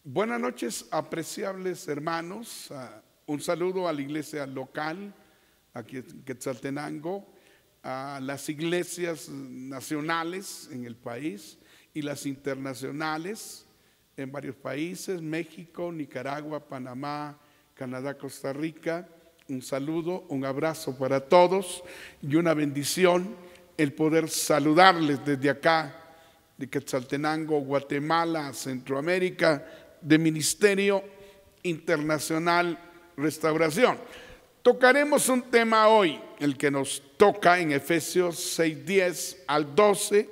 Buenas noches, apreciables hermanos. Un saludo a la iglesia local, aquí en Quetzaltenango, a las iglesias nacionales en el país y las internacionales en varios países, México, Nicaragua, Panamá, Canadá, Costa Rica. Un saludo, un abrazo para todos y una bendición el poder saludarles desde acá, de Quetzaltenango, Guatemala, Centroamérica, de Ministerio Internacional Restauración. Tocaremos un tema hoy, el que nos toca en Efesios 6:10 al 12.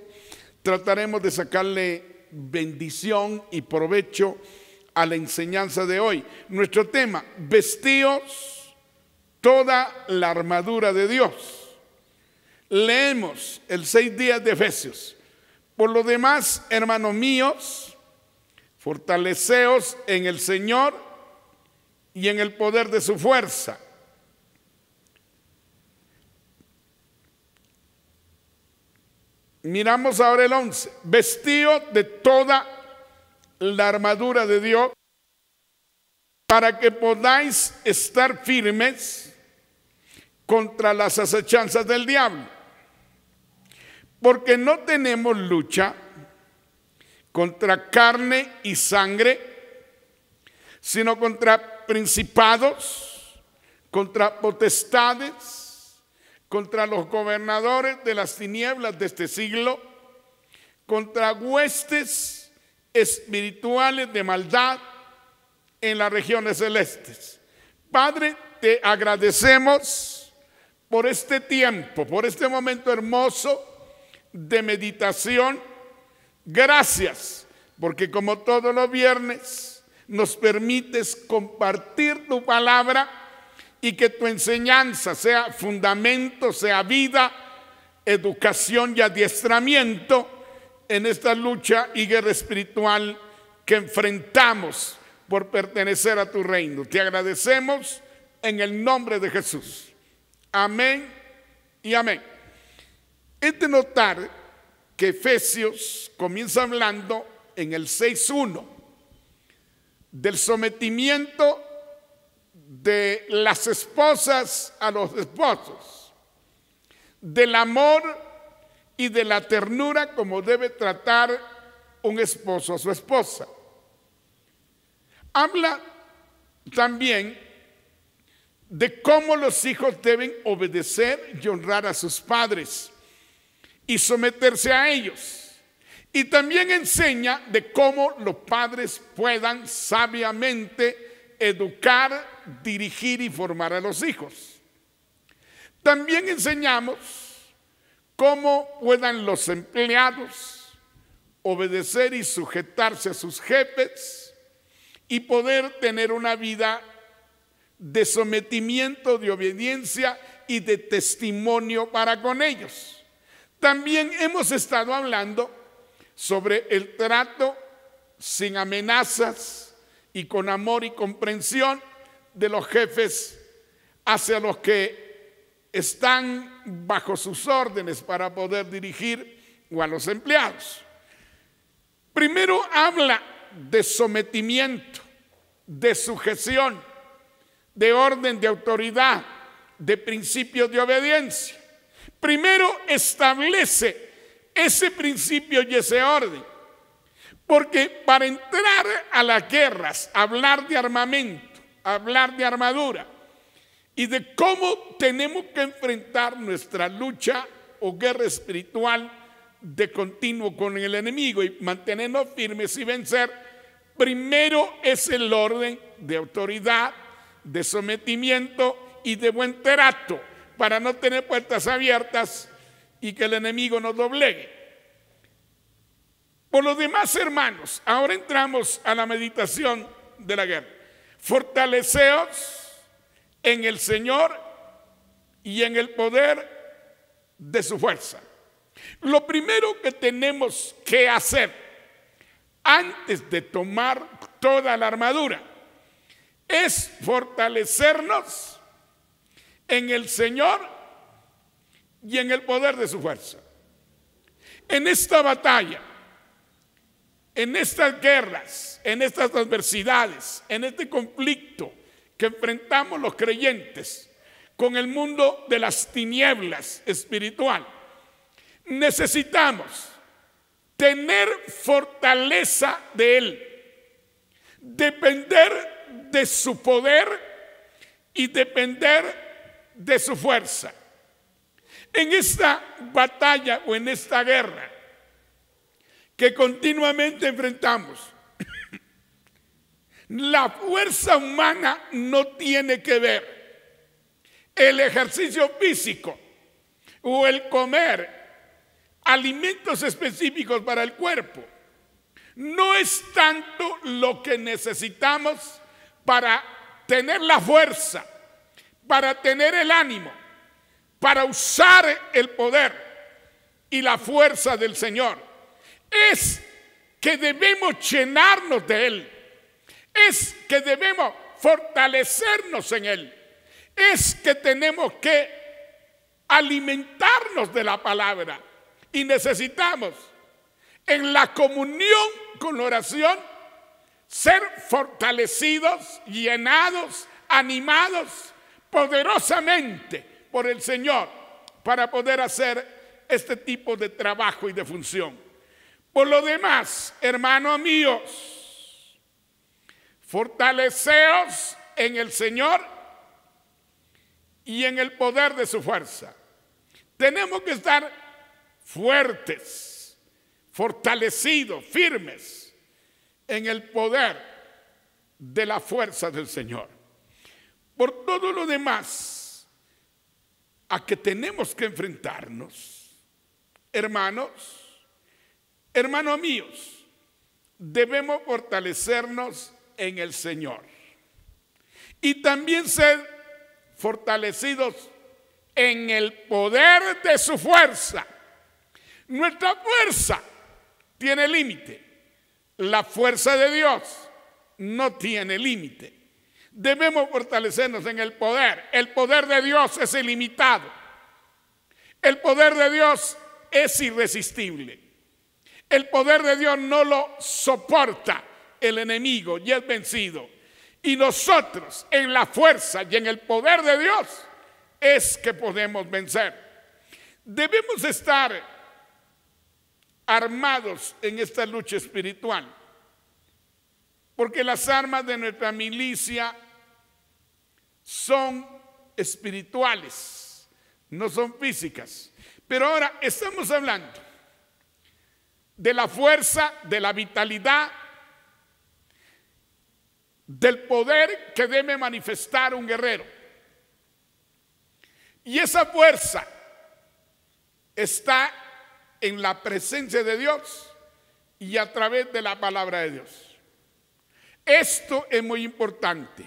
Trataremos de sacarle bendición y provecho a la enseñanza de hoy. Nuestro tema: vestíos toda la armadura de Dios. Leemos el 6:10 de Efesios. Por lo demás, hermanos míos, fortaleceos en el Señor y en el poder de su fuerza. Miramos ahora el 11. Vestíos de toda la armadura de Dios para que podáis estar firmes contra las acechanzas del diablo. Porque no tenemos lucha contra carne y sangre, sino contra principados, contra potestades, contra los gobernadores de las tinieblas de este siglo, contra huestes espirituales de maldad en las regiones celestes. Padre, te agradecemos por este tiempo, por este momento hermoso de meditación. Gracias, porque como todos los viernes nos permites compartir tu palabra y que tu enseñanza sea fundamento, sea vida, educación y adiestramiento en esta lucha y guerra espiritual que enfrentamos por pertenecer a tu reino. Te agradecemos en el nombre de Jesús. Amén y amén. Es de notar que Efesios comienza hablando en el 6:1 del sometimiento de las esposas a los esposos, del amor y de la ternura como debe tratar un esposo a su esposa. Habla también de cómo los hijos deben obedecer y honrar a sus padres y someterse a ellos. Y también enseña de cómo los padres puedan sabiamente educar, dirigir y formar a los hijos. También enseñamos cómo puedan los empleados obedecer y sujetarse a sus jefes y poder tener una vida de sometimiento, de obediencia y de testimonio para con ellos. También hemos estado hablando sobre el trato sin amenazas y con amor y comprensión de los jefes hacia los que están bajo sus órdenes para poder dirigir o a los empleados. Primero habla de sometimiento, de sujeción, de orden, de autoridad, de principios de obediencia. Primero establece ese principio y ese orden, porque para entrar a las guerras, hablar de armamento, hablar de armadura y de cómo tenemos que enfrentar nuestra lucha o guerra espiritual de continuo con el enemigo y mantenernos firmes y vencer, primero es el orden de autoridad, de sometimiento y de buen trato, para no tener puertas abiertas y que el enemigo nos doblegue. Por los demás, hermanos, ahora entramos a la meditación de la guerra. Fortaleceos en el Señor y en el poder de su fuerza. Lo primero que tenemos que hacer antes de tomar toda la armadura es fortalecernos en el Señor y en el poder de su fuerza. En esta batalla en estas guerras, en estas adversidades, en este conflicto que enfrentamos los creyentes con el mundo de las tinieblas espiritual, necesitamos tener fortaleza de Él, depender de su poder y depender de su fuerza. En esta batalla o en esta guerra que continuamente enfrentamos, la fuerza humana no tiene que ver. El ejercicio físico o el comer alimentos específicos para el cuerpo no es tanto lo que necesitamos para tener la fuerza, para tener el ánimo, para usar el poder y la fuerza del Señor. Es que debemos llenarnos de Él. Es que debemos fortalecernos en Él. Es que tenemos que alimentarnos de la palabra. Y necesitamos en la comunión con la oración ser fortalecidos, llenados, animados poderosamente por el Señor para poder hacer este tipo de trabajo y de función. Por lo demás, hermanos míos, fortaleceos en el Señor y en el poder de su fuerza. Tenemos que estar fuertes, fortalecidos, firmes en el poder de la fuerza del Señor. Por todo lo demás a que tenemos que enfrentarnos, hermanos míos, debemos fortalecernos en el Señor y también ser fortalecidos en el poder de su fuerza. Nuestra fuerza tiene límite. La fuerza de Dios no tiene límite. Debemos fortalecernos en el poder. El poder de Dios es ilimitado. El poder de Dios es irresistible. El poder de Dios no lo soporta el enemigo y es vencido. Y nosotros en la fuerza y en el poder de Dios es que podemos vencer. Debemos estar armados en esta lucha espiritual, porque las armas de nuestra milicia son espirituales, no son físicas. Pero ahora estamos hablando de la fuerza, de la vitalidad, del poder que debe manifestar un guerrero. Y esa fuerza está en la presencia de Dios y a través de la palabra de Dios. Esto es muy importante,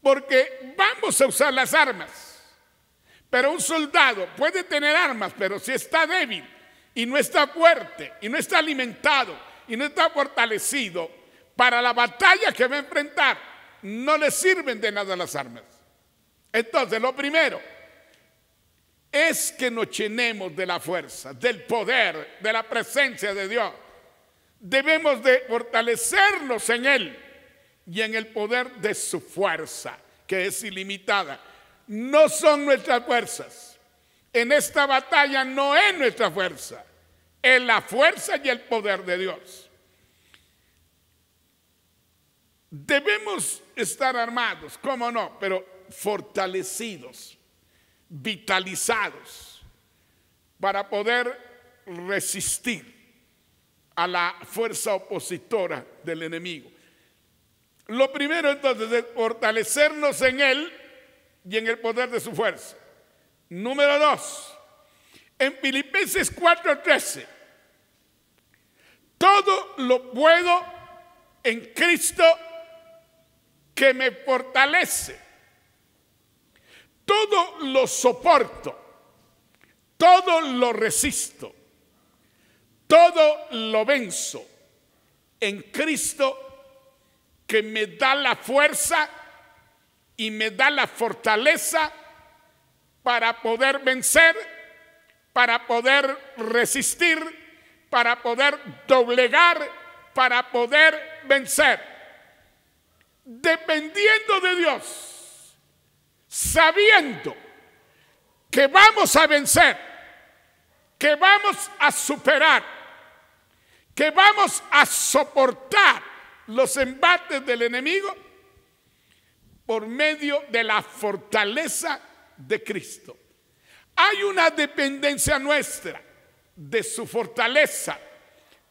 porque vamos a usar las armas, pero un soldado puede tener armas, pero si está débil y no está fuerte y no está alimentado y no está fortalecido para la batalla que va a enfrentar, no le sirven de nada las armas. Entonces, lo primero es que nos llenemos de la fuerza, del poder, de la presencia de Dios. Debemos de fortalecernos en Él y en el poder de su fuerza, que es ilimitada. No son nuestras fuerzas. En esta batalla no es nuestra fuerza, es la fuerza y el poder de Dios. Debemos estar armados, cómo no, pero fortalecidos, vitalizados, para poder resistir a la fuerza opositora del enemigo. Lo primero entonces es fortalecernos en Él y en el poder de su fuerza. Número 2, en Filipenses 4:13, todo lo puedo en Cristo que me fortalece. Todo lo soporto, todo lo resisto, todo lo venzo en Cristo que me da la fuerza y me da la fortaleza para poder vencer, para poder resistir, para poder doblegar, para poder vencer. Dependiendo de Dios, sabiendo que vamos a vencer, que vamos a superar, que vamos a soportar los embates del enemigo por medio de la fortaleza de Cristo. Hay una dependencia nuestra de su fortaleza,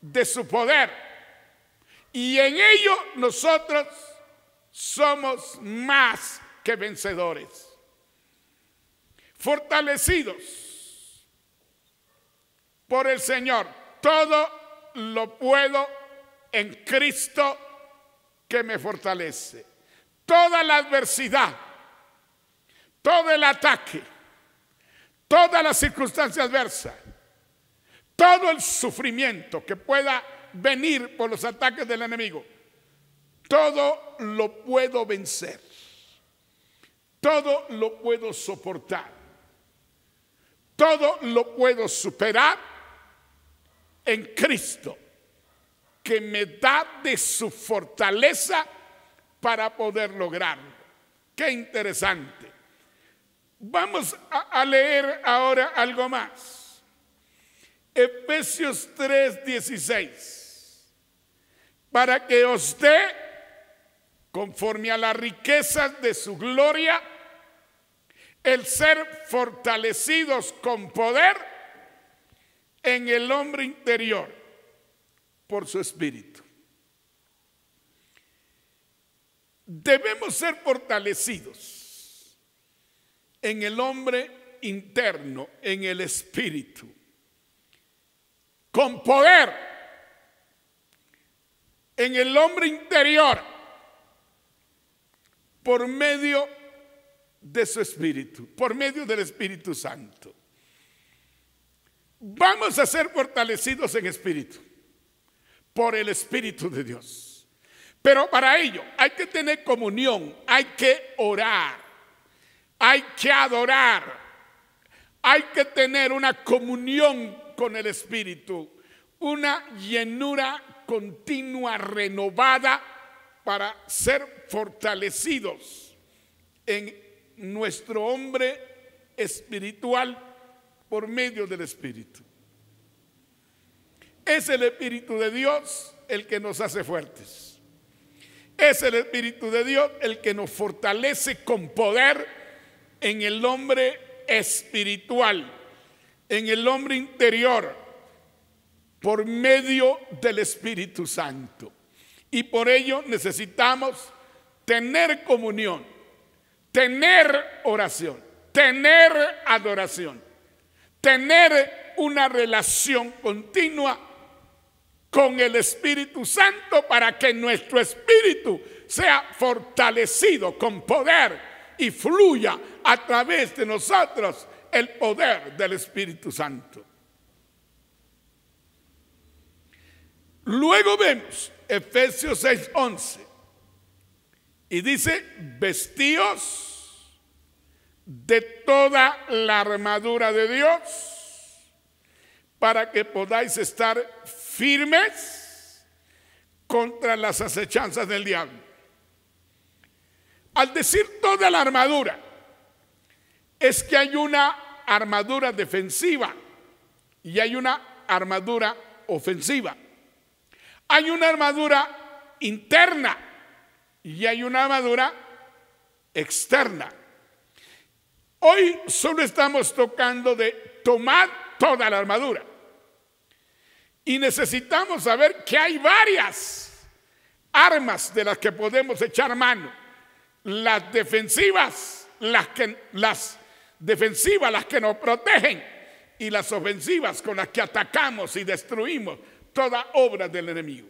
de su poder, y en ello nosotros somos más que vencedores, fortalecidos por el Señor. Todo lo puedo en Cristo que me fortalece. Toda la adversidad, todo el ataque, toda la circunstancia adversa, todo el sufrimiento que pueda venir por los ataques del enemigo, todo lo puedo vencer, todo lo puedo soportar, todo lo puedo superar en Cristo, que me da de su fortaleza para poder lograrlo. Qué interesante. Vamos a leer ahora algo más. Efesios 3:16. Para que os dé, conforme a las riquezas de su gloria, el ser fortalecidos con poder en el hombre interior por su espíritu. Debemos ser fortalecidos en el hombre interno, en el espíritu, con poder en el hombre interior por medio de su espíritu, por medio del Espíritu Santo. Vamos a ser fortalecidos en espíritu por el Espíritu de Dios. Pero para ello hay que tener comunión, hay que orar, hay que adorar, hay que tener una comunión con el Espíritu, una llenura continua, renovada, para ser fortalecidos en nuestro hombre espiritual por medio del Espíritu. Es el Espíritu de Dios el que nos hace fuertes. Es el Espíritu de Dios el que nos fortalece con poder en el hombre espiritual, en el hombre interior, por medio del Espíritu Santo. Y por ello necesitamos tener comunión, tener oración, tener adoración, tener una relación continua con el Espíritu Santo, para que nuestro espíritu sea fortalecido con poder y fluya a través de nosotros el poder del Espíritu Santo. Luego vemos Efesios 6:11 y dice: vestíos de toda la armadura de Dios para que podáis estar firmes contra las acechanzas del diablo. Al decir toda la armadura, es que hay una armadura defensiva y hay una armadura ofensiva. Hay una armadura interna y hay una armadura externa. Hoy solo estamos tocando de tomar toda la armadura. Y necesitamos saber que hay varias armas de las que podemos echar mano. Las defensivas, las que nos protegen, y las ofensivas con las que atacamos y destruimos toda obra del enemigo.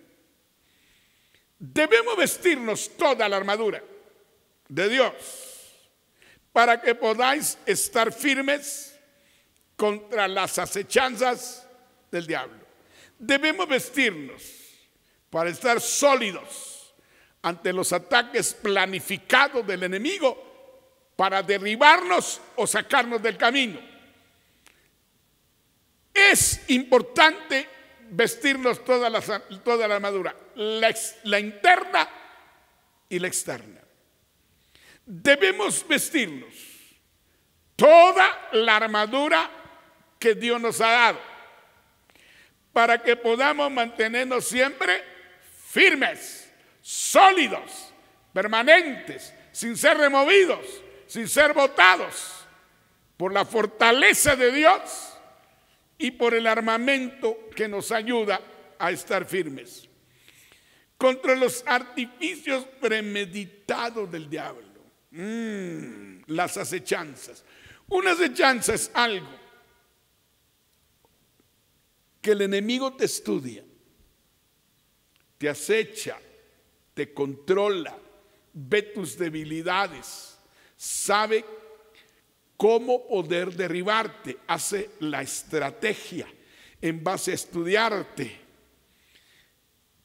Debemos vestirnos toda la armadura de Dios para que podáis estar firmes contra las acechanzas del diablo. Debemos vestirnos para estar sólidos ante los ataques planificados del enemigo para derribarnos o sacarnos del camino. Es importante vestirnos toda la armadura, la interna y la externa. Debemos vestirnos toda la armadura que Dios nos ha dado para que podamos mantenernos siempre firmes, sólidos, permanentes, sin ser removidos, sin ser botados por la fortaleza de Dios y por el armamento que nos ayuda a estar firmes contra los artificios premeditados del diablo. Las acechanzas. Una acechanza es algo que el enemigo te estudia, te acecha, te controla, ve tus debilidades, sabe cómo poder derribarte, hace la estrategia en base a estudiarte.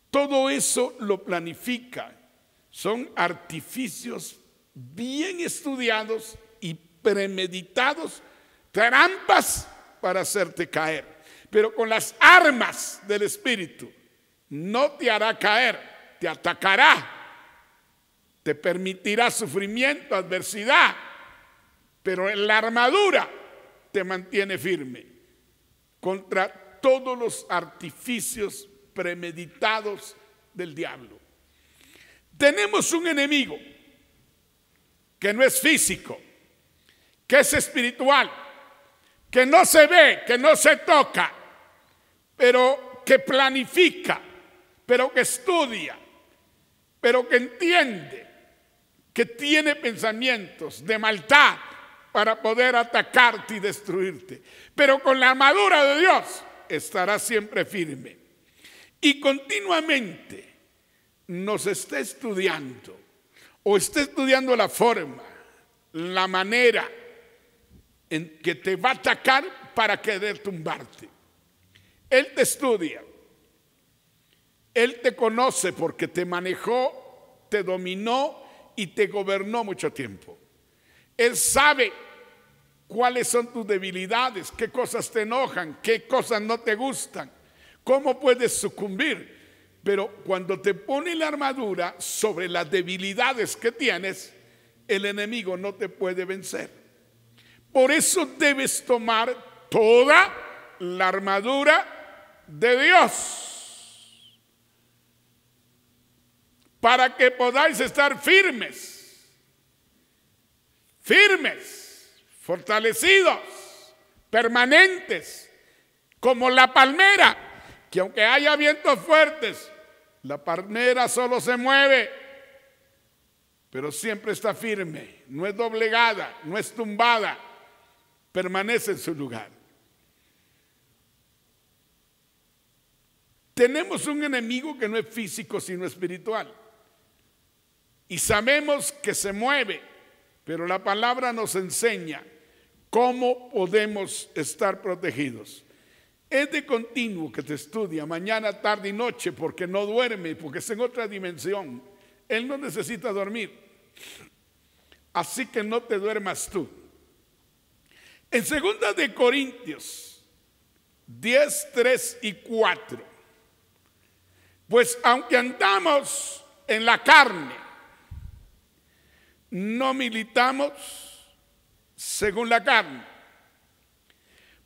Todo eso lo planifica. Son artificios bien estudiados y premeditados, trampas para hacerte caer. Pero con las armas del Espíritu no te hará caer, te atacará, te permitirá sufrimiento, adversidad, pero la armadura te mantiene firme contra todos los artificios premeditados del diablo. Tenemos un enemigo que no es físico, que es espiritual, que no se ve, que no se toca, pero que planifica, pero que estudia, pero que entiende, que tiene pensamientos de maldad para poder atacarte y destruirte. Pero con la armadura de Dios estará siempre firme. Y continuamente nos está estudiando, o está estudiando la forma, la manera en que te va a atacar para querer tumbarte. Él te estudia, Él te conoce porque te manejó, te dominó y te gobernó mucho tiempo. Él sabe cuáles son tus debilidades, qué cosas te enojan, qué cosas no te gustan, cómo puedes sucumbir. Pero cuando te pone la armadura sobre las debilidades que tienes, el enemigo no te puede vencer. Por eso debes tomar toda la armadura de Dios para que podáis estar firmes, fortalecidos, permanentes, como la palmera, que aunque haya vientos fuertes, la palmera solo se mueve, pero siempre está firme, no es doblegada, no es tumbada, permanece en su lugar. Tenemos un enemigo que no es físico sino espiritual. Y sabemos que se mueve, pero la palabra nos enseña cómo podemos estar protegidos. Es de continuo que te estudia mañana, tarde y noche porque no duerme, porque es en otra dimensión. Él no necesita dormir. Así que no te duermas tú. En 2 de Corintios 10, 3 y 4. Pues aunque andamos en la carne, no militamos según la carne.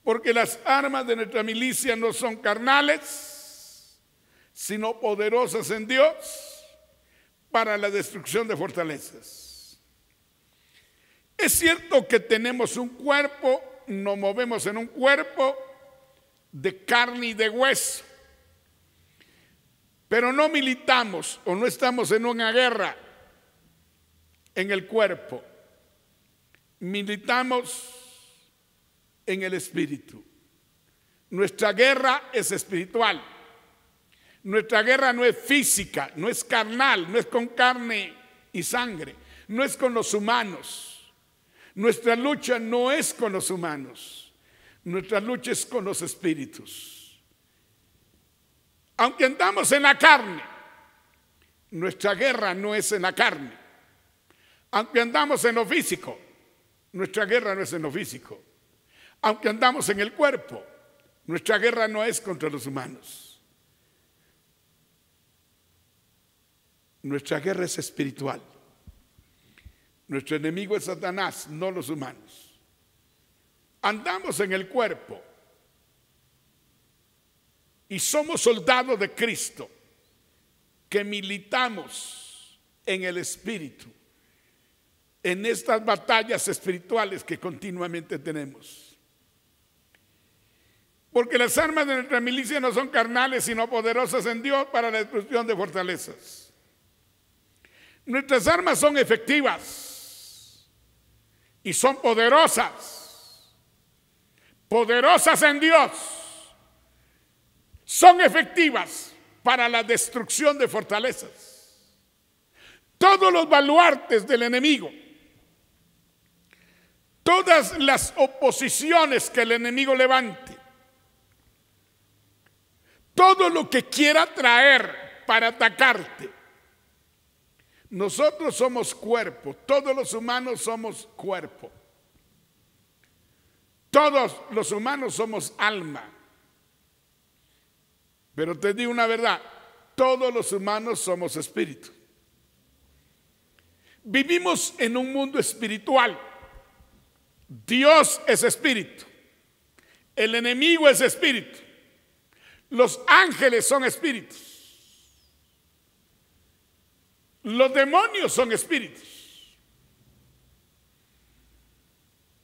Porque las armas de nuestra milicia no son carnales, sino poderosas en Dios para la destrucción de fortalezas. Es cierto que tenemos un cuerpo, nos movemos en un cuerpo de carne y de hueso, pero no militamos o no estamos en una guerra en el cuerpo, militamos en el espíritu. Nuestra guerra es espiritual. Nuestra guerra no es física, no es carnal, no es con carne y sangre, no es con los humanos. Nuestra lucha no es con los humanos, nuestra lucha es con los espíritus. Aunque andamos en la carne, nuestra guerra no es en la carne. Aunque andamos en lo físico, nuestra guerra no es en lo físico. Aunque andamos en el cuerpo, nuestra guerra no es contra los humanos. Nuestra guerra es espiritual. Nuestro enemigo es Satanás, no los humanos. Andamos en el cuerpo y somos soldados de Cristo que militamos en el espíritu, en estas batallas espirituales que continuamente tenemos. Porque las armas de nuestra milicia no son carnales, sino poderosas en Dios para la destrucción de fortalezas. Nuestras armas son efectivas y son poderosas, poderosas en Dios. Son efectivas para la destrucción de fortalezas. Todos los baluartes del enemigo, todas las oposiciones que el enemigo levante, todo lo que quiera traer para atacarte. Nosotros somos cuerpo, todos los humanos somos cuerpo. Todos los humanos somos alma. Pero te digo una verdad, todos los humanos somos espíritu. Vivimos en un mundo espiritual. Dios es espíritu. El enemigo es espíritu. Los ángeles son espíritus. Los demonios son espíritus.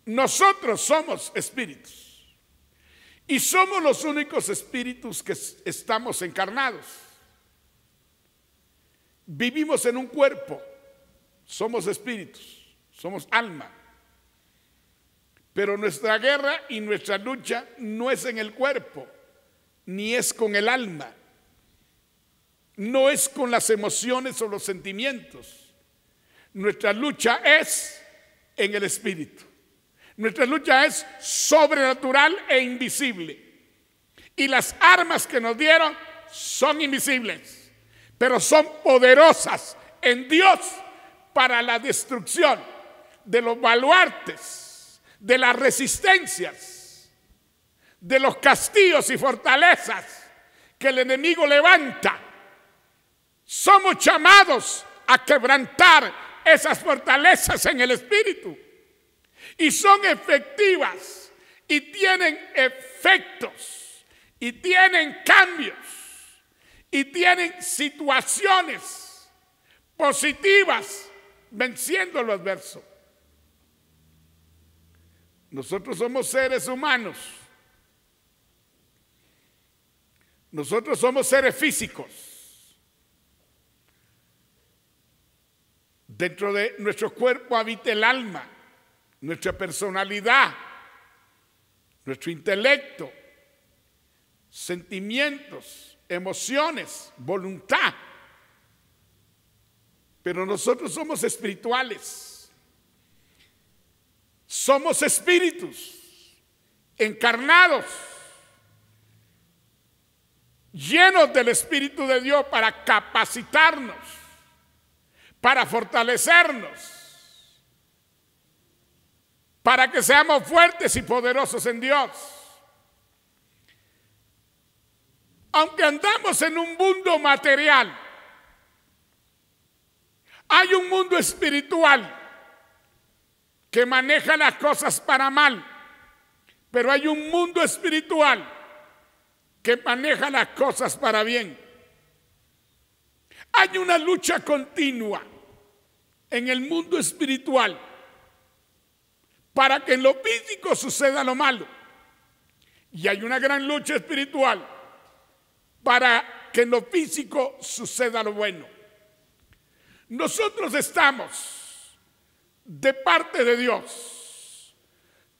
Nosotros somos espíritus. Y somos los únicos espíritus que estamos encarnados. Vivimos en un cuerpo. Somos espíritus. Somos alma. Pero nuestra guerra y nuestra lucha no es en el cuerpo, ni es con el alma. No es con las emociones o los sentimientos. Nuestra lucha es en el espíritu. Nuestra lucha es sobrenatural e invisible. Y las armas que nos dieron son invisibles, pero son poderosas en Dios para la destrucción de los baluartes, de las resistencias, de los castillos y fortalezas que el enemigo levanta. Somos llamados a quebrantar esas fortalezas en el espíritu. Y son efectivas y tienen efectos y tienen cambios y tienen situaciones positivas venciendo lo adverso. Nosotros somos seres humanos. Nosotros somos seres físicos. Dentro de nuestro cuerpo habita el alma, nuestra personalidad, nuestro intelecto, sentimientos, emociones, voluntad. Pero nosotros somos espirituales. Somos espíritus encarnados, llenos del Espíritu de Dios para capacitarnos, para fortalecernos, para que seamos fuertes y poderosos en Dios. Aunque andamos en un mundo material, hay un mundo espiritual que maneja las cosas para mal, pero hay un mundo espiritual que maneja las cosas para bien. Hay una lucha continua en el mundo espiritual para que en lo físico suceda lo malo. Y hay una gran lucha espiritual para que en lo físico suceda lo bueno. Nosotros estamos de parte de Dios.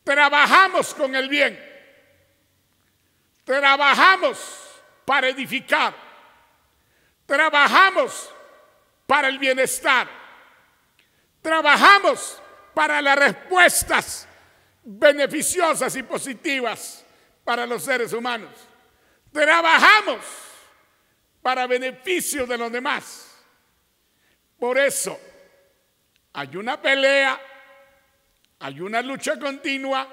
Trabajamos con el bien. Trabajamos para edificar. Trabajamos para el bienestar. Trabajamos para las respuestas beneficiosas y positivas para los seres humanos. Trabajamos para beneficio de los demás. Por eso hay una pelea, hay una lucha continua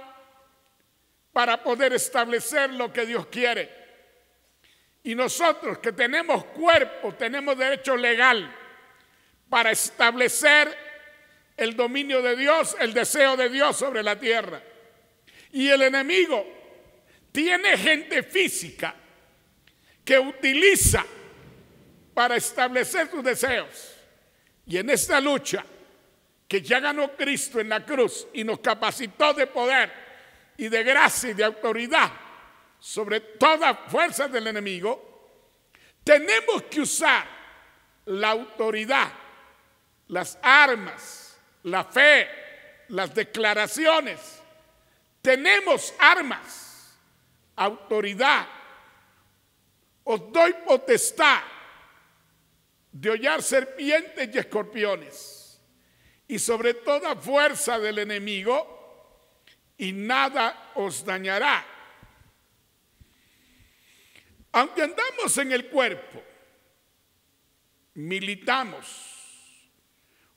para poder establecer lo que Dios quiere. Y nosotros que tenemos cuerpo, tenemos derecho legal para establecer el dominio de Dios, el deseo de Dios sobre la tierra. Y el enemigo tiene gente física que utiliza para establecer sus deseos. Y en esta lucha que ya ganó Cristo en la cruz y nos capacitó de poder y de gracia y de autoridad sobre toda fuerza del enemigo, tenemos que usar la autoridad, las armas, la fe, las declaraciones. Tenemos armas, autoridad. Os doy potestad de hollar serpientes y escorpiones y sobre toda fuerza del enemigo, y nada os dañará. Aunque andamos en el cuerpo, militamos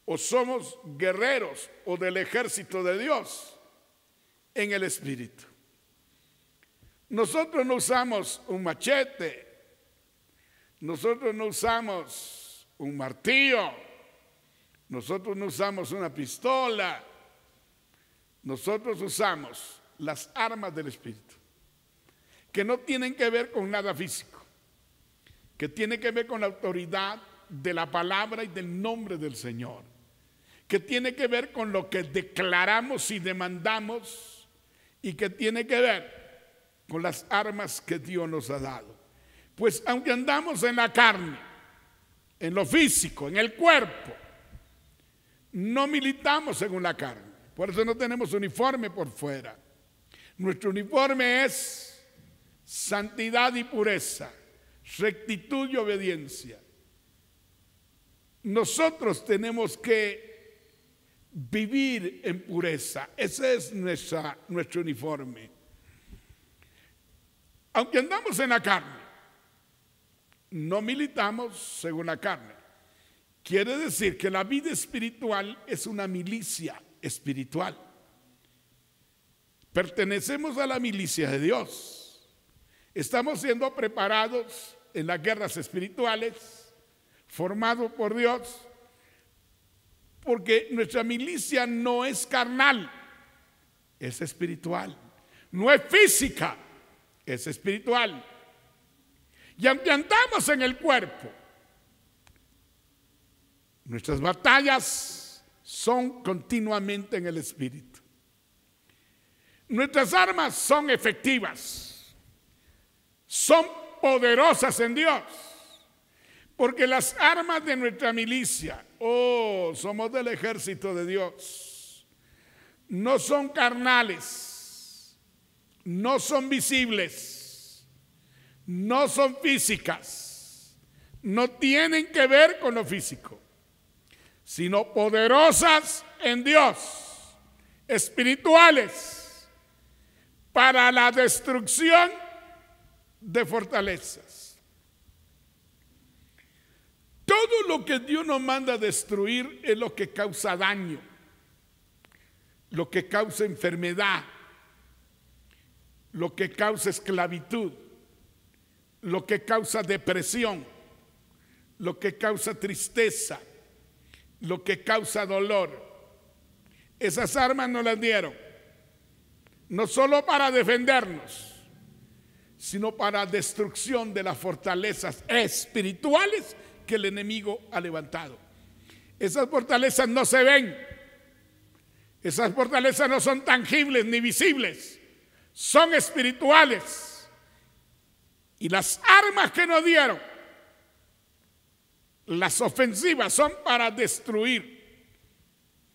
o somos guerreros o del ejército de Dios en el espíritu. Nosotros no usamos un machete, nosotros no usamos un martillo, nosotros no usamos una pistola, nosotros usamos las armas del espíritu, que no tienen que ver con nada físico, que tienen que ver con la autoridad de la palabra y del nombre del Señor, que tiene que ver con lo que declaramos y demandamos, y que tiene que ver con las armas que Dios nos ha dado. Pues aunque andamos en la carne, en lo físico, en el cuerpo, no militamos según la carne. Por eso no tenemos uniforme por fuera. Nuestro uniforme es santidad y pureza, rectitud y obediencia. Nosotros tenemos que vivir en pureza. Ese es nuestro uniforme. Aunque andamos en la carne, no militamos según la carne. Quiere decir que la vida espiritual es una milicia espiritual. Pertenecemos a la milicia de Dios. Estamos siendo preparados en las guerras espirituales, formados por Dios, porque nuestra milicia no es carnal, es espiritual. No es física, es espiritual. Y aunque andamos en el cuerpo, nuestras batallas son continuamente en el espíritu. Nuestras armas son efectivas, son poderosas en Dios, porque las armas de nuestra milicia, somos del ejército de Dios, no son carnales, no son visibles, no son físicas, no tienen que ver con lo físico, sino poderosas en Dios, espirituales, para la destrucción de fortalezas. Todo lo que Dios nos manda a destruir es lo que causa daño, lo que causa enfermedad, lo que causa esclavitud, lo que causa depresión, lo que causa tristeza, lo que causa dolor. Esas armas nos las dieron, no solo para defendernos, sino para destrucción de las fortalezas espirituales que el enemigo ha levantado. Esas fortalezas no se ven, esas fortalezas no son tangibles ni visibles, son espirituales. Y las armas que nos dieron, las ofensivas, son para destruir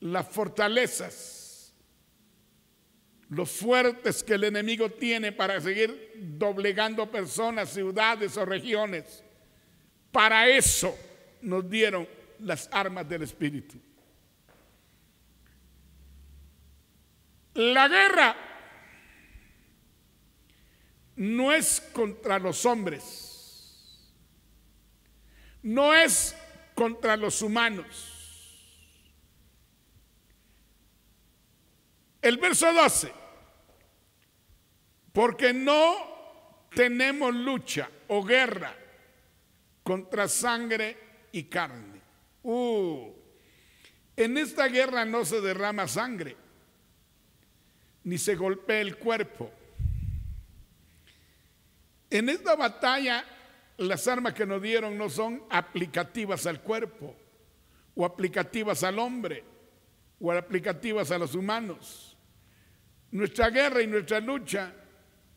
las fortalezas, los fuertes que el enemigo tiene para seguir doblegando personas, ciudades o regiones. Para eso nos dieron las armas del Espíritu. La guerra no es contra los hombres, no es contra los humanos. El verso 12, porque no tenemos lucha o guerra contra sangre y carne. En esta guerra no se derrama sangre, ni se golpea el cuerpo. En esta batalla, las armas que nos dieron no son aplicativas al cuerpo, o aplicativas al hombre, o aplicativas a los humanos. Nuestra guerra y nuestra lucha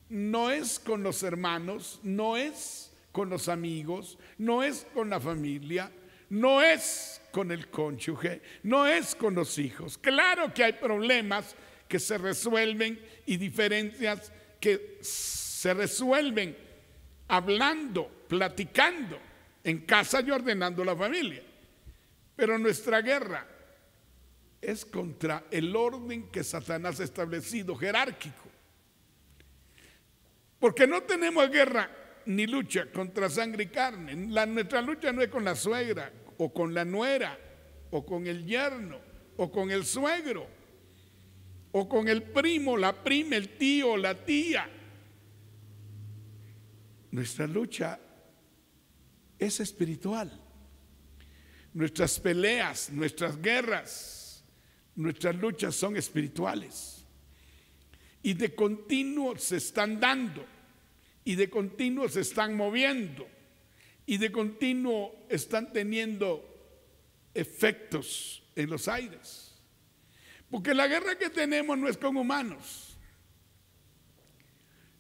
no es con los hermanos, no es con los amigos, no es con la familia, no es con el cónyuge, no es con los hijos. Claro que hay problemas que se resuelven y diferencias que se resuelven hablando, platicando en casa y ordenando la familia. Pero nuestra guerra es contra el orden que Satanás ha establecido, jerárquico. Porque no tenemos guerra ni lucha contra sangre y carne. Nuestra lucha no es con la suegra, o con la nuera, o con el yerno, o con el suegro, o con el primo, la prima, el tío, la tía. Nuestra lucha es espiritual. Nuestras peleas, nuestras guerras, nuestras luchas son espirituales. Y de continuo se están dando, y de continuo se están moviendo, y de continuo están teniendo efectos en los aires. Porque la guerra que tenemos no es con humanos.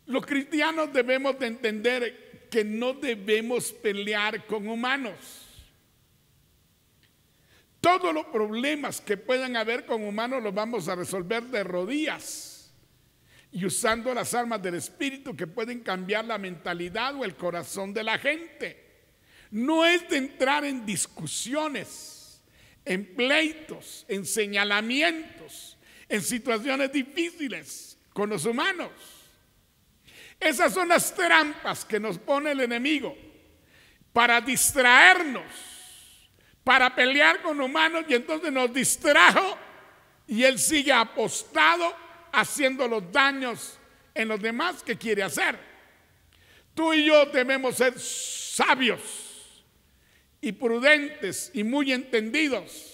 Los cristianos debemos de entender que no debemos pelear con humanos. Todos los problemas que puedan haber con humanos los vamos a resolver de rodillas y usando las armas del Espíritu que pueden cambiar la mentalidad o el corazón de la gente. No es de entrar en discusiones, en pleitos, en señalamientos, en situaciones difíciles con los humanos. Esas son las trampas que nos pone el enemigo para distraernos, para pelear con humanos, y entonces nos distrajo y él sigue apostado haciendo los daños en los demás que quiere hacer. Tú y yo debemos ser sabios y prudentes y muy entendidos,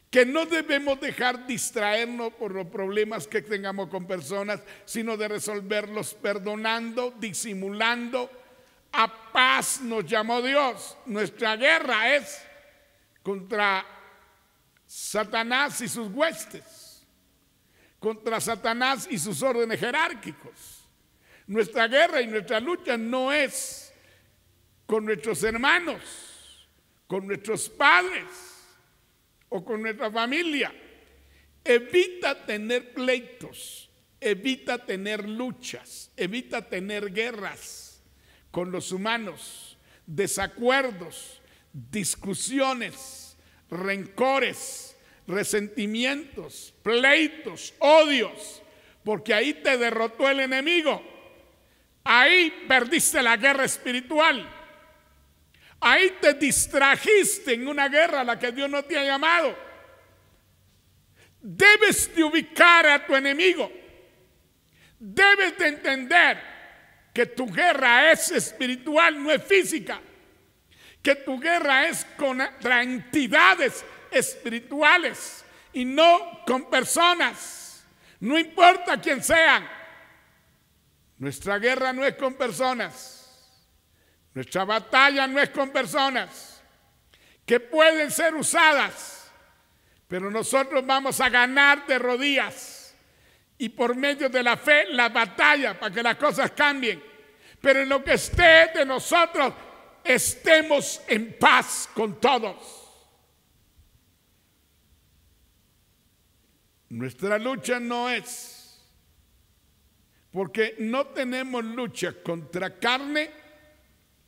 que no debemos dejar distraernos por los problemas que tengamos con personas, sino de resolverlos perdonando, disimulando. A paz nos llamó Dios. Nuestra guerra es contra Satanás y sus huestes, contra Satanás y sus órdenes jerárquicos. Nuestra guerra y nuestra lucha no es con nuestros hermanos, con nuestros padres o con nuestra familia. Evita tener pleitos, evita tener luchas, evita tener guerras con los humanos, desacuerdos, discusiones, rencores, resentimientos, pleitos, odios, porque ahí te derrotó el enemigo. Ahí perdiste la guerra espiritual. Ahí te distrajiste en una guerra a la que Dios no te ha llamado. Debes de ubicar a tu enemigo. Debes de entender que tu guerra es espiritual, no es física. Que tu guerra es contra entidades espirituales y no con personas. No importa quién sean. Nuestra guerra no es con personas. Nuestra batalla no es con personas que pueden ser usadas, pero nosotros vamos a ganar de rodillas y por medio de la fe la batalla para que las cosas cambien. Pero en lo que esté de nosotros, estemos en paz con todos. Nuestra lucha no es, porque no tenemos lucha contra carne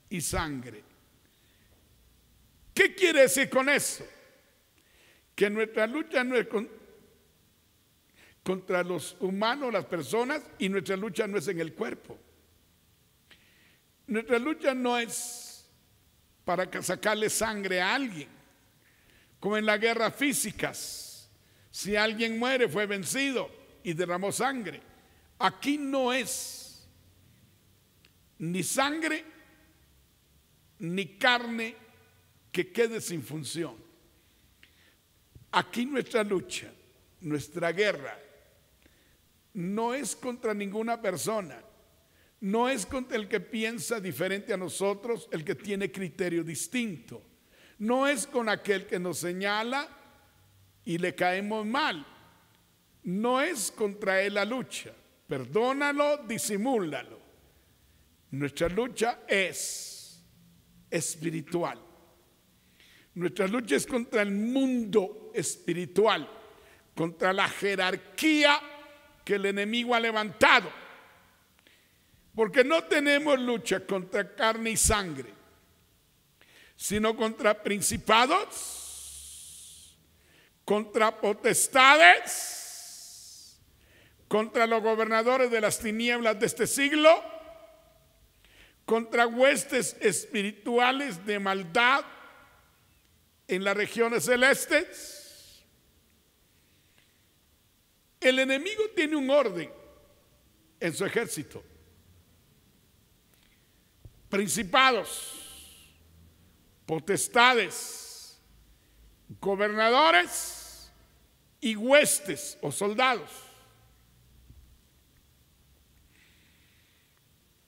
y sangre. ¿Qué quiere decir con eso? Que nuestra lucha no es contra los humanos, las personas, y nuestra lucha no es en el cuerpo. Nuestra lucha no es para sacarle sangre a alguien, como en las guerras físicas. Si alguien muere, fue vencido y derramó sangre. Aquí no es ni sangre, ni carne, que quede sin función. Aquí nuestra lucha, nuestra guerra, no es contra ninguna persona, no es contra el que piensa diferente a nosotros, el que tiene criterio distinto, no es con aquel que nos señala y le caemos mal, no es contra él la lucha, perdónalo, disimúlalo. Nuestra lucha es espiritual. Nuestra lucha es contra el mundo espiritual, contra la jerarquía que el enemigo ha levantado. Porque no tenemos lucha contra carne y sangre, sino contra principados, contra potestades, contra los gobernadores de las tinieblas de este siglo, contra huestes espirituales de maldad en las regiones celestes. El enemigo tiene un orden en su ejército. Principados, potestades, gobernadores y huestes o soldados.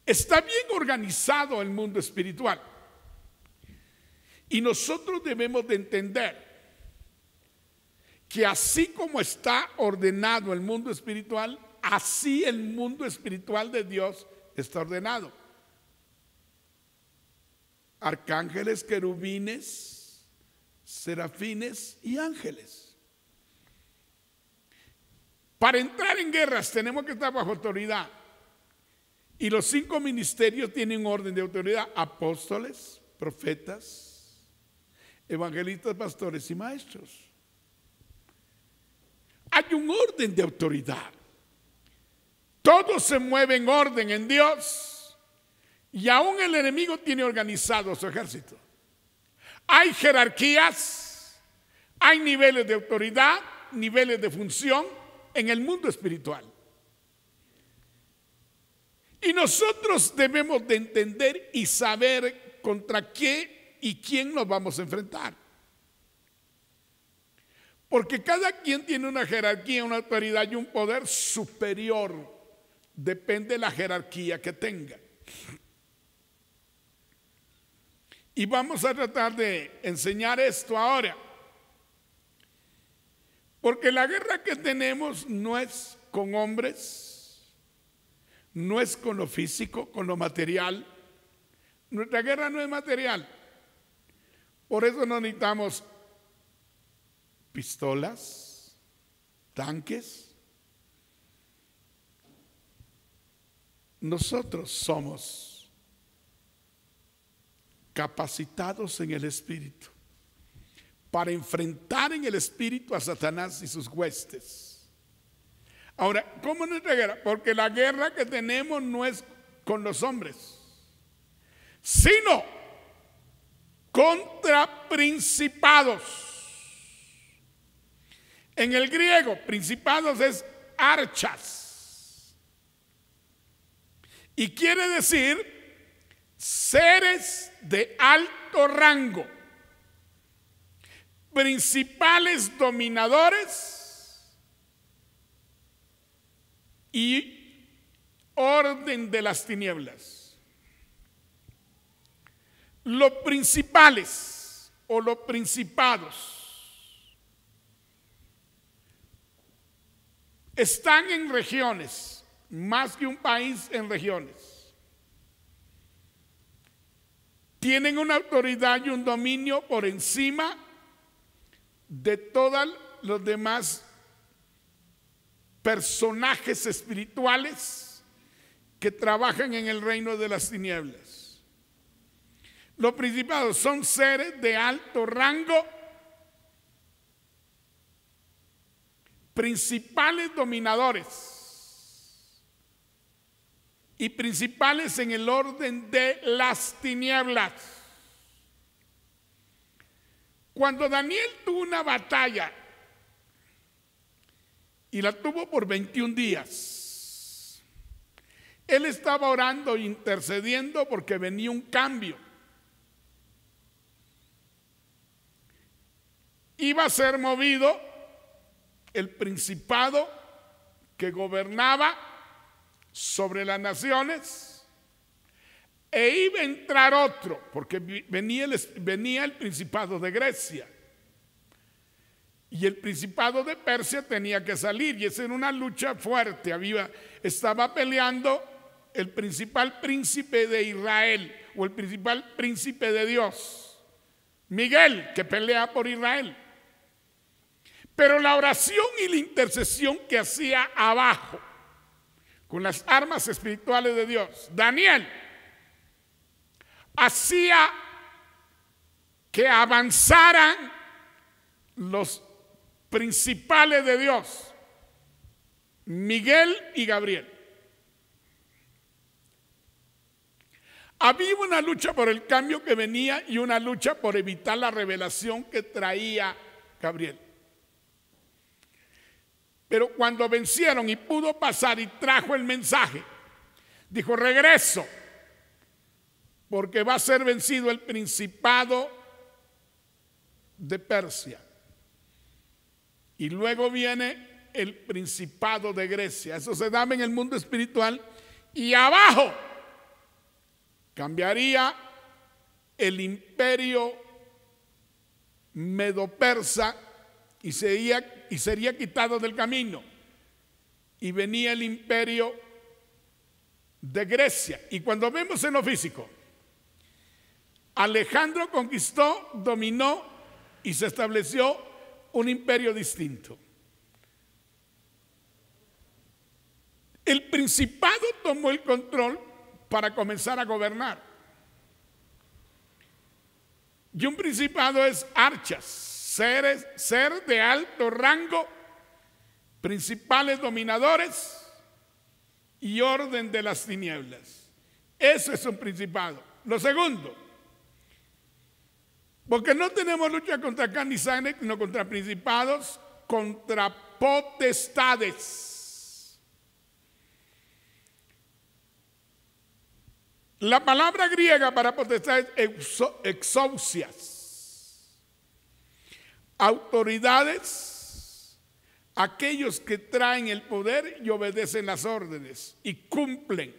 Está bien organizado el mundo espiritual. Y nosotros debemos de entender que así como está ordenado el mundo espiritual, así el mundo espiritual de Dios está ordenado. Arcángeles, querubines, serafines y ángeles. Para entrar en guerras tenemos que estar bajo autoridad. Y los 5 ministerios tienen un orden de autoridad: apóstoles, profetas, evangelistas, pastores y maestros. Hay un orden de autoridad. Todo se mueve en orden en Dios. Y aún el enemigo tiene organizado su ejército. Hay jerarquías, hay niveles de autoridad, niveles de función en el mundo espiritual. Y nosotros debemos de entender y saber contra qué y quién nos vamos a enfrentar. Porque cada quien tiene una jerarquía, una autoridad y un poder superior. Depende de la jerarquía que tenga. Y vamos a tratar de enseñar esto ahora. Porque la guerra que tenemos no es con hombres, no es con lo físico, con lo material. Nuestra guerra no es material. Por eso no necesitamos pistolas, tanques. Nosotros somos capacitados en el Espíritu para enfrentar en el Espíritu a Satanás y sus huestes. Ahora, ¿cómo es nuestra guerra? Porque la guerra que tenemos no es con los hombres, sino contra principados. En el griego, principados es archas. Y quiere decir seres de alto rango, principales dominadores y orden de las tinieblas. Los principales o los principados están en regiones, más que un país en regiones. Tienen una autoridad y un dominio por encima de todos los demás personajes espirituales que trabajan en el reino de las tinieblas. Los principados son seres de alto rango, principales dominadores y principales en el orden de las tinieblas. Cuando Daniel tuvo una batalla, y la tuvo por 21 días, él estaba orando e intercediendo porque venía un cambio. iba a ser movido el principado que gobernaba sobre las naciones, e iba a entrar otro, porque venía el principado de Grecia, y el principado de Persia tenía que salir, y esa era una lucha fuerte. Estaba peleando el principal príncipe de Israel, o el principal príncipe de Dios, Miguel, que pelea por Israel. Pero la oración y la intercesión que hacía abajo, con las armas espirituales de Dios, Daniel, hacía que avanzaran los principales de Dios, Miguel y Gabriel. Había una lucha por el cambio que venía y una lucha por evitar la revelación que traía Gabriel. Pero cuando vencieron y pudo pasar y trajo el mensaje, dijo: regreso, porque va a ser vencido el principado de Persia. Y luego viene el principado de Grecia. Eso se daba en el mundo espiritual. Y abajo cambiaría el imperio medo-persa y sería quitado del camino. Y venía el imperio de Grecia. Y cuando vemos en lo físico, Alejandro conquistó, dominó y se estableció un imperio distinto. El principado tomó el control para comenzar a gobernar. Y un principado es archas, ser de alto rango, principales dominadores y orden de las tinieblas. Eso es un principado. Lo segundo, porque no tenemos lucha contra carne y sangre, sino contra principados, contra potestades. La palabra griega para potestades es exousias. Autoridades, aquellos que traen el poder y obedecen las órdenes y cumplen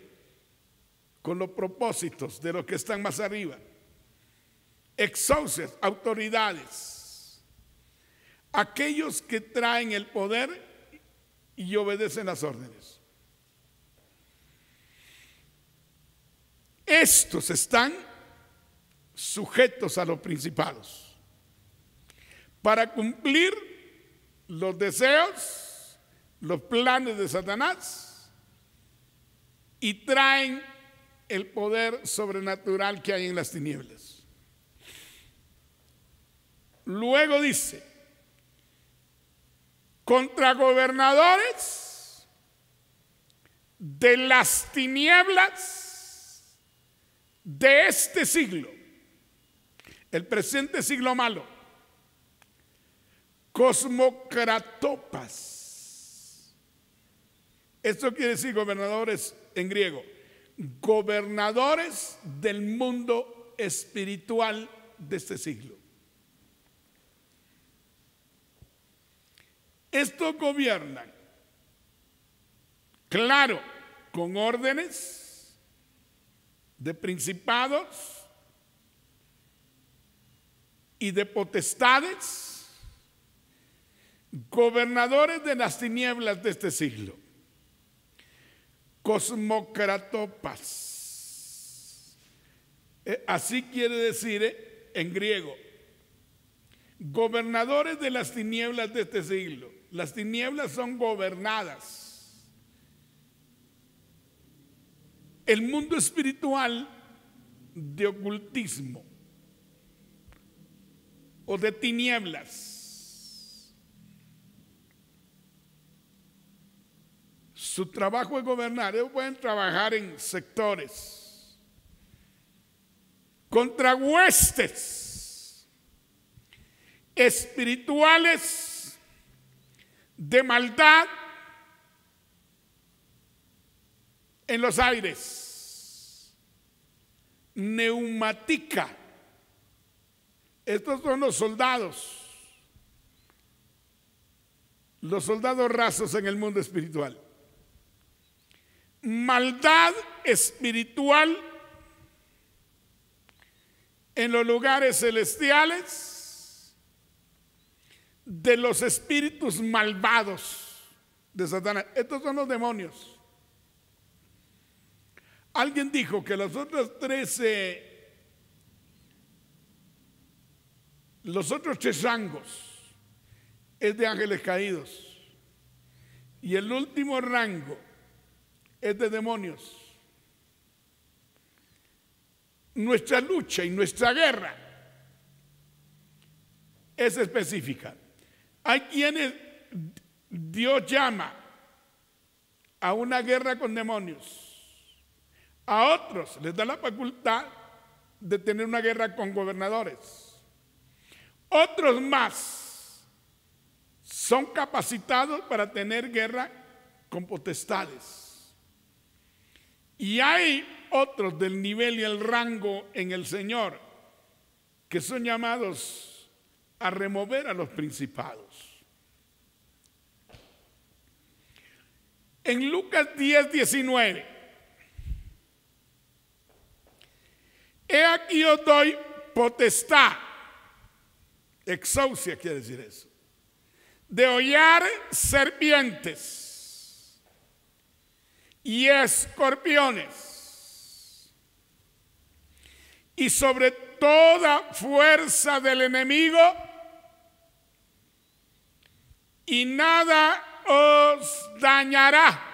con los propósitos de los que están más arriba. Exousias, autoridades, aquellos que traen el poder y obedecen las órdenes. Estos están sujetos a los principados para cumplir los deseos, los planes de Satanás, y traen el poder sobrenatural que hay en las tinieblas. Luego dice: contra gobernadores de las tinieblas de este siglo, el presente siglo malo, cosmocratopas. Esto quiere decir gobernadores en griego, gobernadores del mundo espiritual de este siglo. Estos gobiernan, claro, con órdenes de principados y de potestades, gobernadores de las tinieblas de este siglo, cosmocratopas. Así quiere decir en griego, gobernadores de las tinieblas de este siglo. Las tinieblas son gobernadas. El mundo espiritual de ocultismo o de tinieblas, su trabajo es gobernar. Ellos pueden trabajar en sectores contra huestes espirituales de maldad en los aires. Neumática. Estos son los soldados los soldados rasos en el mundo espiritual. Maldad espiritual en los lugares celestiales de los espíritus malvados de Satanás. Estos son los demonios. Alguien dijo que los otros tres rangos es de ángeles caídos y el último rango es de demonios. Nuestra lucha y nuestra guerra es específica. Hay quienes Dios llama a una guerra con demonios. A otros les da la facultad de tener una guerra con gobernadores. Otros más son capacitados para tener guerra con potestades. Y hay otros del nivel y el rango en el Señor que son llamados a remover a los principados. En Lucas 10:19, he aquí os doy potestad, exousia quiere decir eso, de hollar serpientes y escorpiones y sobre toda fuerza del enemigo, y nada os dañará.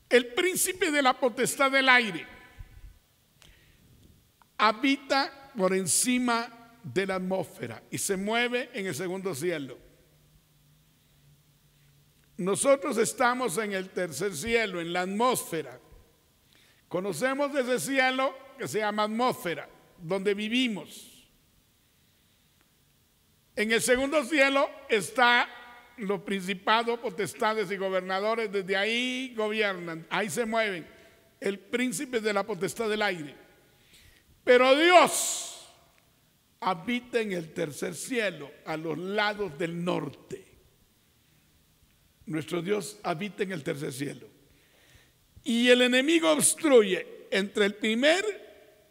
El príncipe de la potestad del aire habita por encima de la atmósfera y se mueve en el segundo cielo. Nosotros estamos en el tercer cielo, en la atmósfera. Conocemos ese cielo que se llama atmósfera, donde vivimos. En el segundo cielo está los principados, potestades y gobernadores. Desde ahí gobiernan, ahí se mueven. El príncipe de la potestad del aire. Pero Dios habita en el tercer cielo, a los lados del norte. Nuestro Dios habita en el tercer cielo. Y el enemigo obstruye entre el primer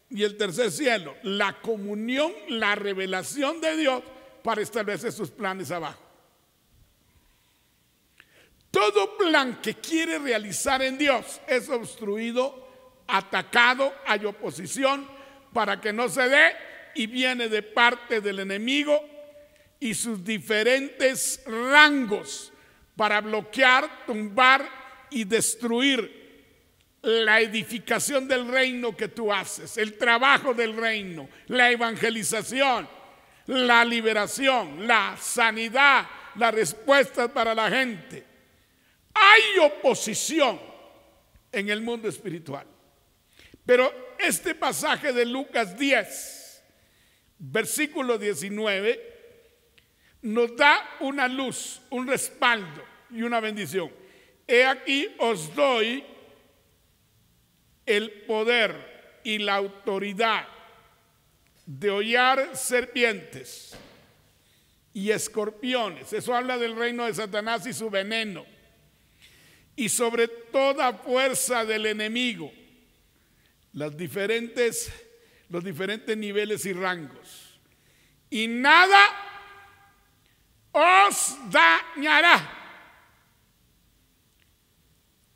y el tercer cielo la comunión, la revelación de Dios para establecer sus planes abajo. Todo plan que quiere realizar en Dios es obstruido, atacado, hay oposición para que no se dé, y viene de parte del enemigo y sus diferentes rangos para bloquear, tumbar y destruir la edificación del reino que tú haces, el trabajo del reino, la evangelización, la liberación, la sanidad, las respuestas para la gente. Hay oposición en el mundo espiritual. Pero este pasaje de Lucas 10, versículo 19, nos da una luz, un respaldo y una bendición. He aquí os doy el poder y la autoridad de hollar serpientes y escorpiones. Eso habla del reino de Satanás y su veneno. Y sobre toda fuerza del enemigo, los diferentes niveles y rangos. Y nada os dañará.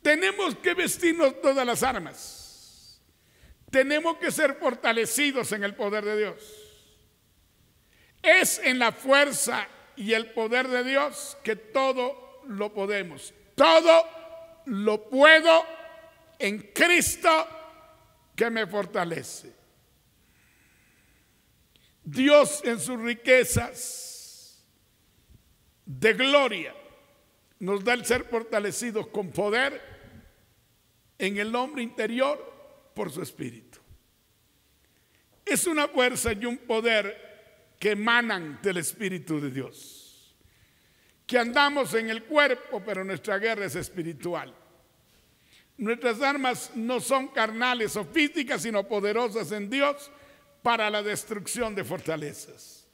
Tenemos que vestirnos todas las armas. Tenemos que ser fortalecidos en el poder de Dios. Es en la fuerza y el poder de Dios que todo lo podemos. Todo lo puedo en Cristo que me fortalece. Dios en sus riquezas de gloria nos da el ser fortalecidos con poder en el hombre interior por su espíritu. Es una fuerza y un poder que emanan del Espíritu de Dios, que andamos en el cuerpo, pero nuestra guerra es espiritual. Nuestras armas no son carnales o físicas, sino poderosas en Dios para la destrucción de fortalezas.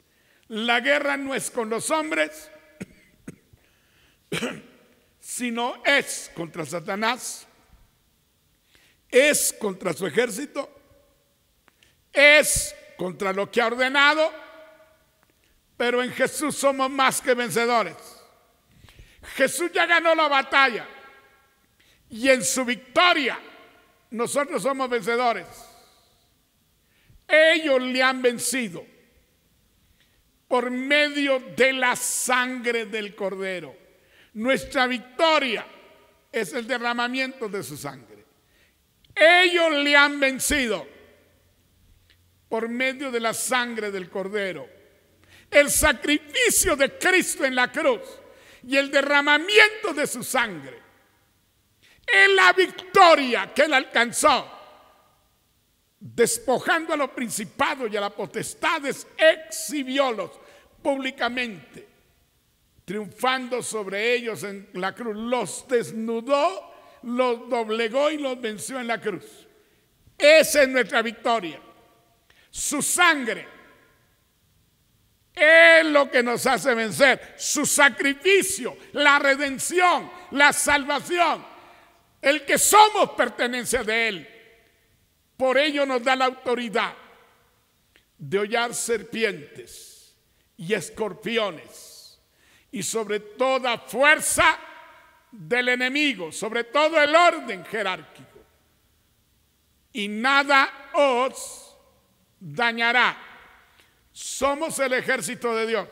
La guerra no es con los hombres, sino es contra Satanás, es contra su ejército, es contra lo que ha ordenado, pero en Jesús somos más que vencedores. Jesús ya ganó la batalla y en su victoria nosotros somos vencedores. Ellos le han vencido por medio de la sangre del Cordero. Nuestra victoria es el derramamiento de su sangre. Ellos le han vencido por medio de la sangre del Cordero. El sacrificio de Cristo en la cruz y el derramamiento de su sangre es la victoria que él alcanzó, despojando a los principados y a las potestades, exhibiólos públicamente, triunfando sobre ellos en la cruz. Los desnudó, los doblegó y los venció en la cruz. Esa es nuestra victoria. Su sangre es lo que nos hace vencer. Su sacrificio, la redención, la salvación, el que somos pertenencia de él. Por ello nos da la autoridad de hollar serpientes y escorpiones y sobre toda fuerza del enemigo, sobre todo el orden jerárquico. Y nada os dañará. Somos el ejército de Dios.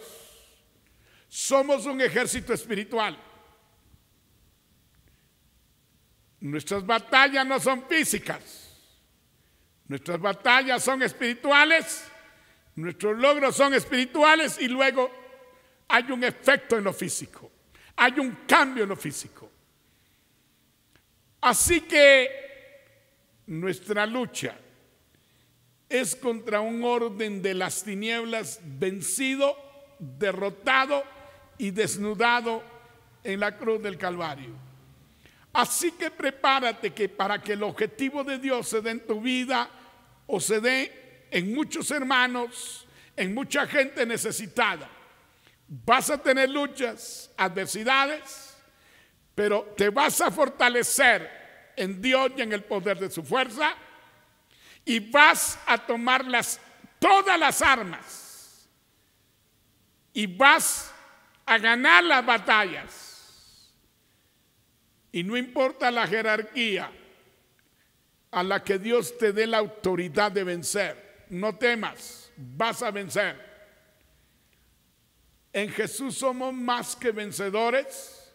Somos un ejército espiritual. Nuestras batallas no son físicas. Nuestras batallas son espirituales. Nuestros logros son espirituales y luego hay un efecto en lo físico. Hay un cambio en lo físico. Así que nuestra lucha es contra un orden de las tinieblas vencido, derrotado y desnudado en la cruz del Calvario. Así que prepárate que para que el objetivo de Dios se dé en tu vida o se dé en muchos hermanos, en mucha gente necesitada, vas a tener luchas, adversidades, pero te vas a fortalecer en Dios y en el poder de su fuerza. Y vas a tomar todas las armas y vas a ganar las batallas. Y no importa la jerarquía a la que Dios te dé la autoridad de vencer, no temas, vas a vencer. En Jesús somos más que vencedores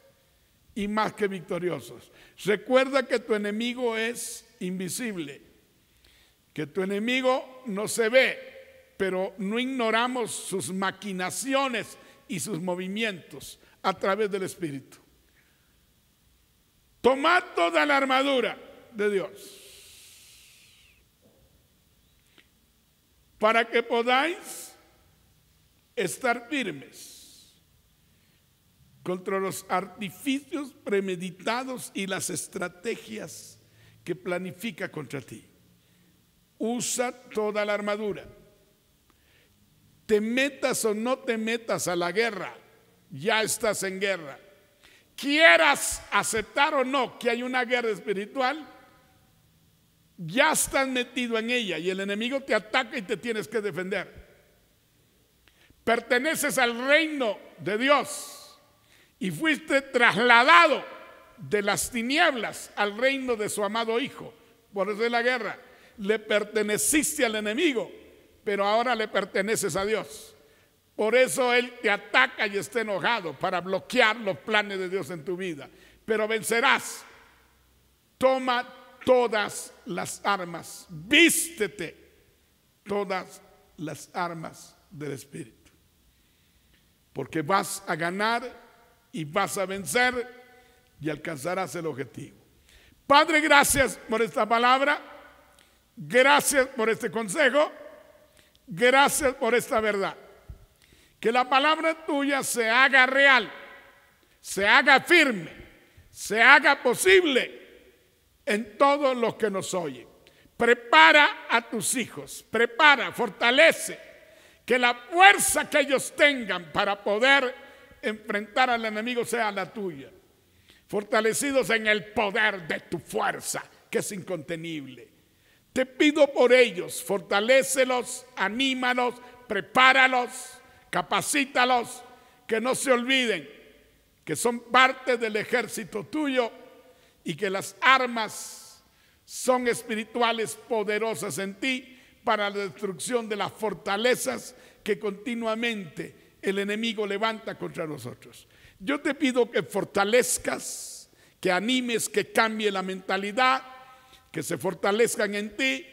y más que victoriosos. Recuerda que tu enemigo es invisible, que tu enemigo no se ve, pero no ignoramos sus maquinaciones y sus movimientos a través del Espíritu. Tomad toda la armadura de Dios para que podáis estar firmes contra los artificios premeditados y las estrategias que planifica contra ti. Usa toda la armadura. Te metas o no te metas a la guerra, ya estás en guerra. Quieras aceptar o no que hay una guerra espiritual, ya estás metido en ella y el enemigo te ataca y te tienes que defender. Perteneces al reino de Dios y fuiste trasladado de las tinieblas al reino de su amado Hijo. Por eso es la guerra. Le perteneciste al enemigo, pero ahora le perteneces a Dios. Por eso Él te ataca y está enojado para bloquear los planes de Dios en tu vida. Pero vencerás. Toma todas las armas, vístete todas las armas del Espíritu, porque vas a ganar y vas a vencer y alcanzarás el objetivo. Padre, gracias por esta palabra. Gracias por este consejo, gracias por esta verdad. Que la palabra tuya se haga real, se haga firme, se haga posible en todos los que nos oyen. Prepara a tus hijos, prepara, fortalece, que la fuerza que ellos tengan para poder enfrentar al enemigo sea la tuya. Fortalecidos en el poder de tu fuerza, que es incontenible. Te pido por ellos, fortalécelos, anímalos, prepáralos, capacítalos, que no se olviden que son parte del ejército tuyo y que las armas son espirituales poderosas en ti para la destrucción de las fortalezas que continuamente el enemigo levanta contra nosotros. Yo te pido que fortalezcas, que animes, que cambie la mentalidad, que se fortalezcan en ti,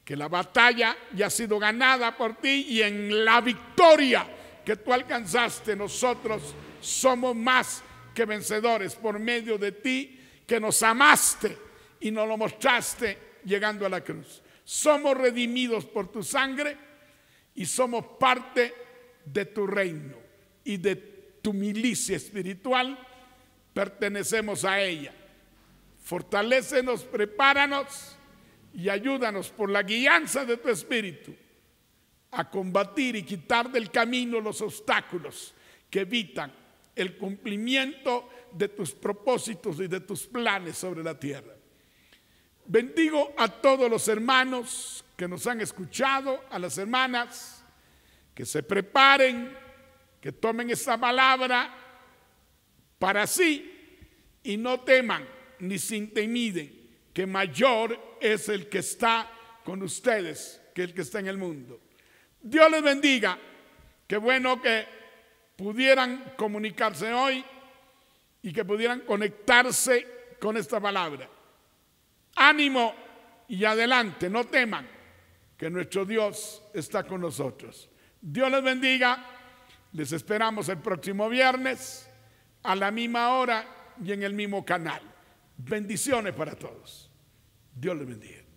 que la batalla ya ha sido ganada por ti y en la victoria que tú alcanzaste nosotros somos más que vencedores por medio de ti, que nos amaste y nos lo mostraste llegando a la cruz. Somos redimidos por tu sangre y somos parte de tu reino y de tu milicia espiritual. Pertenecemos a ella. Fortalécenos, prepáranos y ayúdanos por la guianza de tu espíritu a combatir y quitar del camino los obstáculos que evitan el cumplimiento de tus propósitos y de tus planes sobre la tierra. Bendigo a todos los hermanos que nos han escuchado, a las hermanas que se preparen, que tomen esta palabra para sí y no teman ni se intimiden, que mayor es el que está con ustedes que el que está en el mundo. Dios les bendiga. Qué bueno que pudieran comunicarse hoy y que pudieran conectarse con esta palabra. Ánimo y adelante, no teman, que nuestro Dios está con nosotros. Dios les bendiga. Les esperamos el próximo viernes a la misma hora y en el mismo canal. Bendiciones para todos. Dios les bendiga.